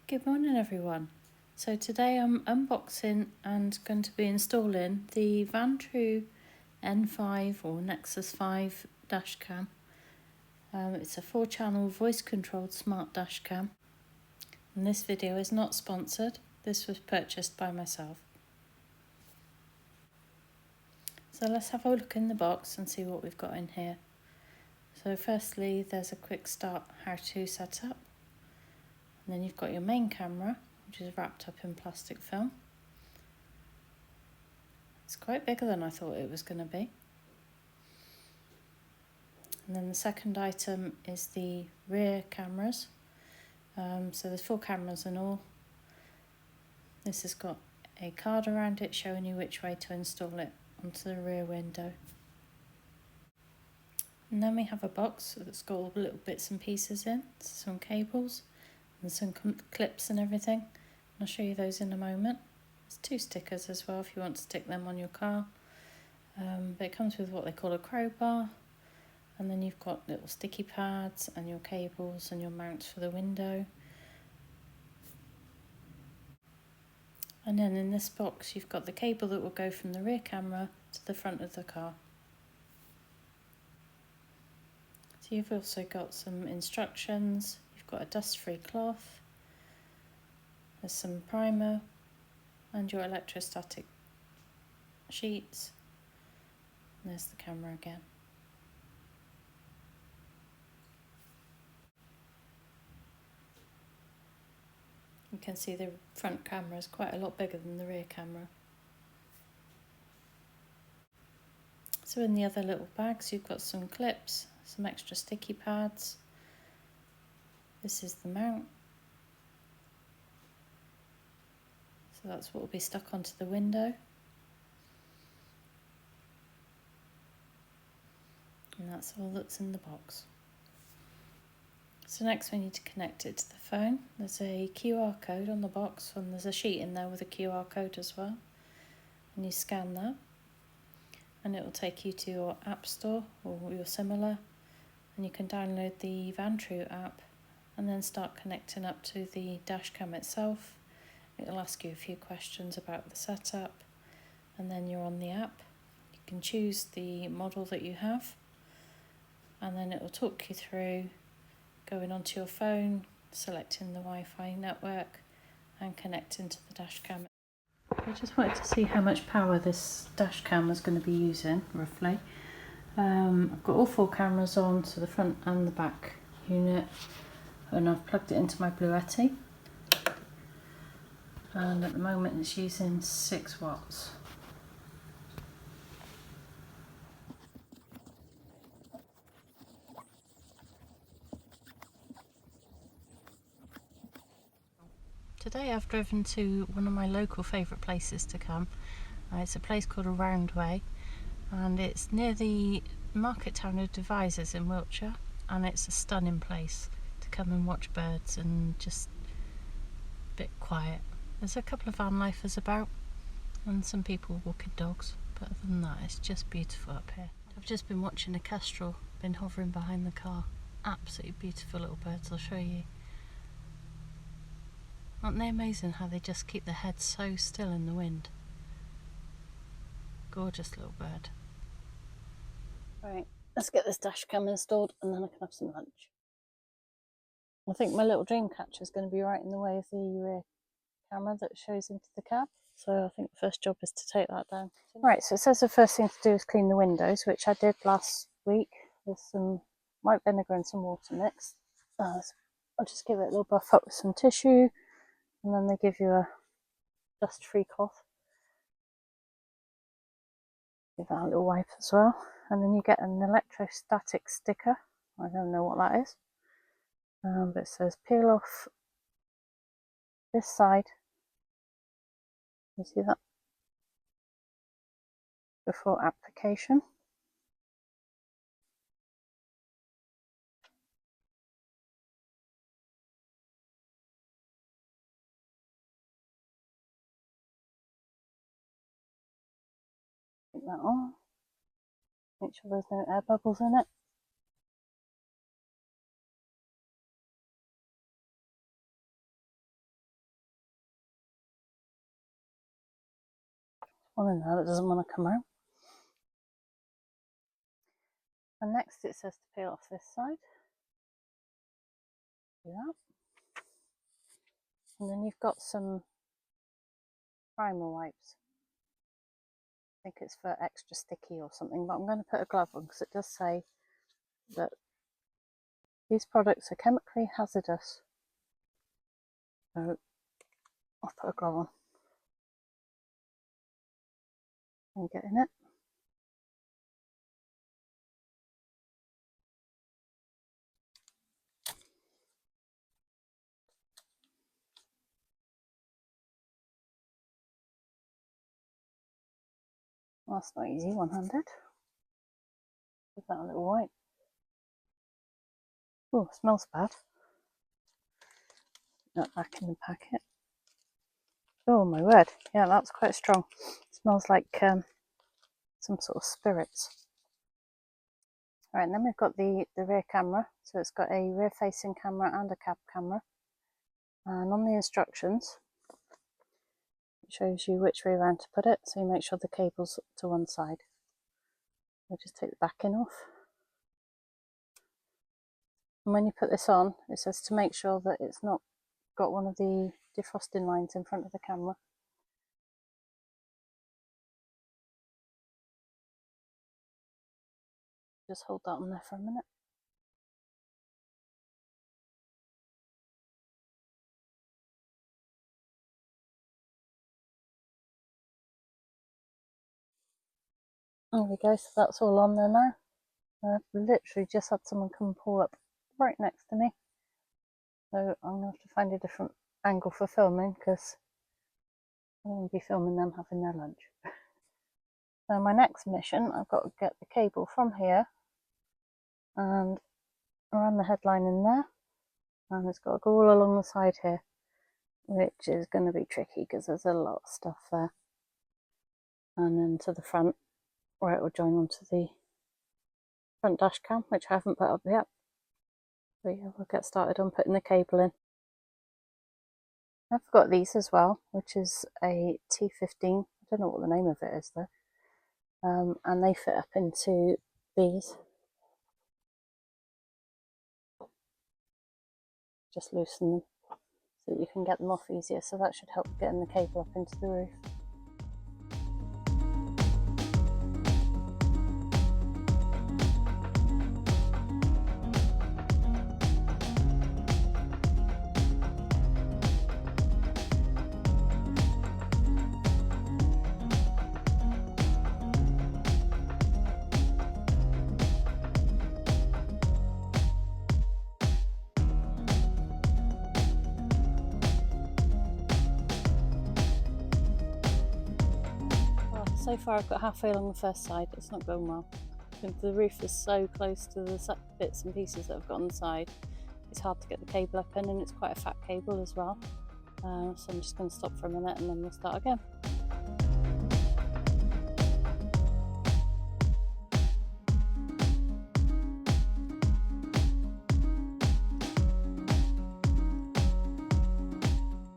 Good morning everyone. So today I'm unboxing and going to be installing the Vantrue N5 or Nexus 5 dash cam. It's a 4-channel voice controlled smart dash cam, and this video is not sponsored. This was purchased by myself. So let's have a look in the box and see what we've got in here. So firstly, there's a quick start how to set up, and then you've got your main camera, which is wrapped up in plastic film. It's quite bigger than I thought it was going to be. And then the second item is the rear cameras. So there's 4 cameras in all. This has got a card around it showing you which way to install it onto the rear window. And then we have a box that's got all the little bits and pieces in, some cables and some clips and everything. I'll show you those in a moment. There's 2 stickers as well if you want to stick them on your car. But it comes with what they call a crowbar, and then you've got little sticky pads and your cables and your mounts for the window. And then in this box you've got the cable that will go from the rear camera to the front of the car. So you've also got some instructions, you've got a dust-free cloth, there's some primer and your electrostatic sheets, and there's the camera again. You can see the front camera is quite a lot bigger than the rear camera. So in the other little bags you've got some clips, some extra sticky pads. This is the mount. So that's what will be stuck onto the window. And that's all that's in the box. So next we need to connect it to the phone. There's a QR code on the box, and there's a sheet in there with a QR code as well. And you scan that and it will take you to your app store or your similar, and you can download the Vantrue app and then start connecting up to the dash cam itself. It'll ask you a few questions about the setup, and then you're on the app. You can choose the model that you have, and then it will talk you through going onto your phone, selecting the Wi-Fi network and connecting to the dash cam. I just wanted to see how much power this dash cam is going to be using, roughly. I've got all 4 cameras on, so the front and the back unit, and I've plugged it into my Bluetti. And at the moment it's using 6 watts. Today I've driven to one of my local favourite places to come. It's a place called a Roundway, and it's near the market town of Devizes in Wiltshire, and it's a stunning place to come and watch birds and just a bit quiet. There's a couple of van lifers about and some people walking dogs, but other than that it's just beautiful up here. I've just been watching a kestrel, been hovering behind the car. Absolutely beautiful little birds, I'll show you. Aren't they amazing how they just keep their heads so still in the wind? Gorgeous little bird. Right, let's get this dash cam installed and then I can have some lunch. I think my little dream catcher is going to be right in the way of the rear camera that shows into the cab, so I think the first job is to take that down. Right, so it says the first thing to do is clean the windows, which I did last week with some white vinegar and some water mixed. So I'll just give it a little buff up with some tissue, and then they give you a dust-free cloth. Give that a little wipe as well, and then you get an electrostatic sticker. I don't know what that is, but it says peel off this side. You see that? Before application. Put that on. Make sure there's no air bubbles in it. one in there that doesn't want to come out. And next it says to peel off this side. Do that. And then you've got some primer wipes. I think it's for extra sticky or something, but I'm going to put a glove on because it does say that these products are chemically hazardous. So I'll put a glove on and get in it. Well, that's not easy, one-handed. Give that a little wipe. Oh, it smells bad. Put that back in the packet. Oh my word, yeah, that's quite strong. It smells like some sort of spirits. Right, and then we've got the rear camera. So it's got a rear facing camera and a cab camera. And on the instructions, it shows you which way around to put it. So you make sure the cable's to one side. We'll just take the backing off. And when you put this on, it says to make sure that it's not got one of the defrosting lines in front of the camera. Just hold that on there for a minute. There we go, so that's all on there now. I've literally just had someone come and pull up right next to me. So I'm going to have to find a different angle for filming because I'm going to be filming them having their lunch. So my next mission, I've got to get the cable from here and around the headline in there. And it's got to go all along the side here, which is going to be tricky because there's a lot of stuff there. And then to the front, where it will join onto the front dash cam, which I haven't put up yet. But yeah, we'll get started on putting the cable in. I've got these as well, which is a T15. I don't know what the name of it is though. And they fit up into these. Just loosen them so that you can get them off easier. So that should help getting the cable up into the roof. So far I've got halfway along the first side. It's not going well. The roof is so close to the bits and pieces that I've got on the side. It's hard to get the cable up in, and it's quite a fat cable as well. So I'm just going to stop for a minute and then we'll start again.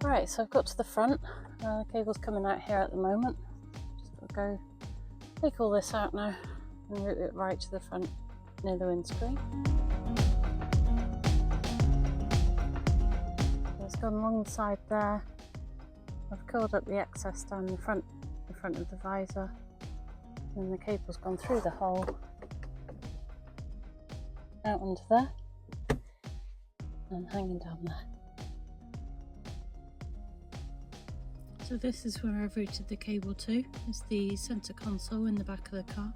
Right, so I've got to the front. The cable's coming out here at the moment. Go take all this out now and route it right to the front near the windscreen. So it's gone along the side there. I've curled up the excess down the front of the visor, and the cable's gone through the hole out onto there and hanging down there. So this is where I've routed the cable to. It's the centre console in the back of the car.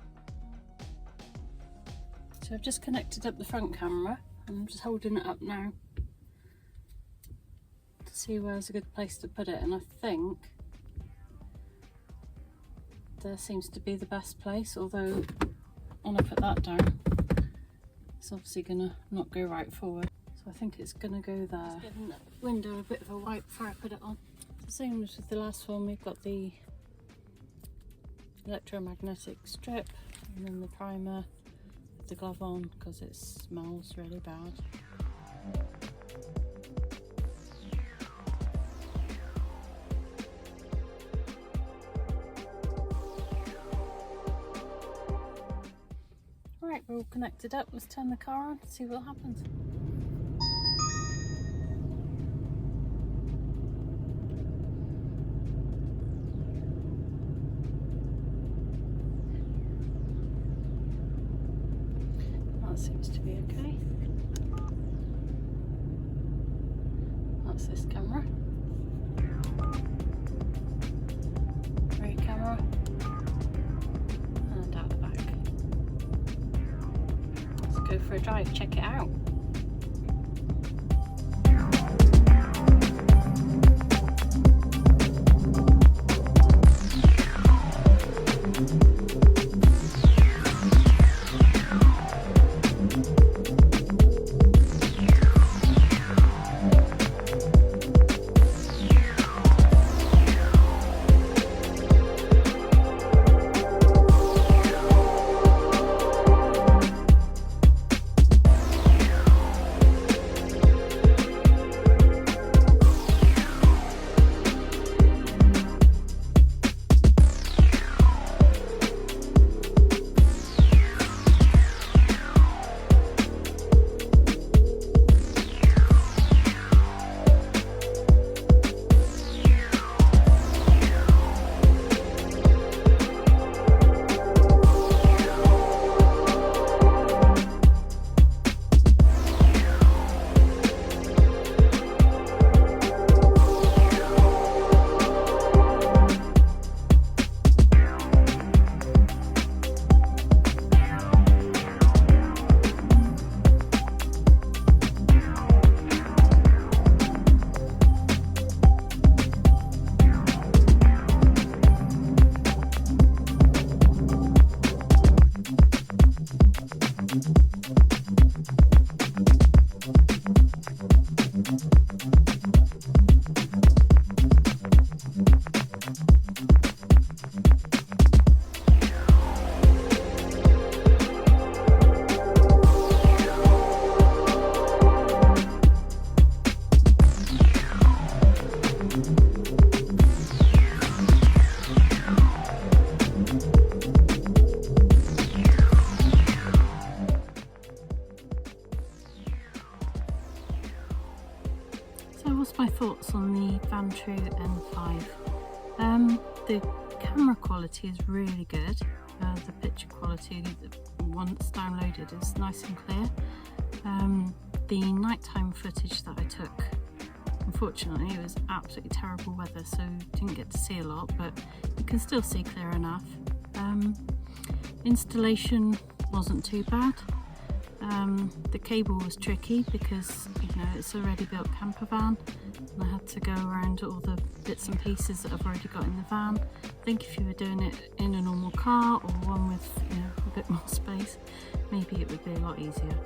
So I've just connected up the front camera and I'm just holding it up now to see where's a good place to put it, and I think there seems to be the best place, although when I put that down it's obviously going to not go right forward. So I think it's going to go there. Just giving the window a bit of a wipe before I put it on. Same as with the last one, we've got the electromagnetic strip and then the primer with the glove on because it smells really bad. We're all connected up. Let's turn the car on, see what happens. That seems to be okay. That's this camera. Rear camera. And out the back. Let's go for a drive, check it out. What's my thoughts on the Vantrue N5? The camera quality is really good. The picture quality, once downloaded, is nice and clear. The nighttime footage that I took, unfortunately it was absolutely terrible weather, so didn't get to see a lot, but you can still see clear enough. Installation wasn't too bad. The cable was tricky because, you know, it's a ready built camper van and I had to go around all the bits and pieces that I've already got in the van. I think if you were doing it in a normal car or one with, you know, a bit more space, maybe it would be a lot easier.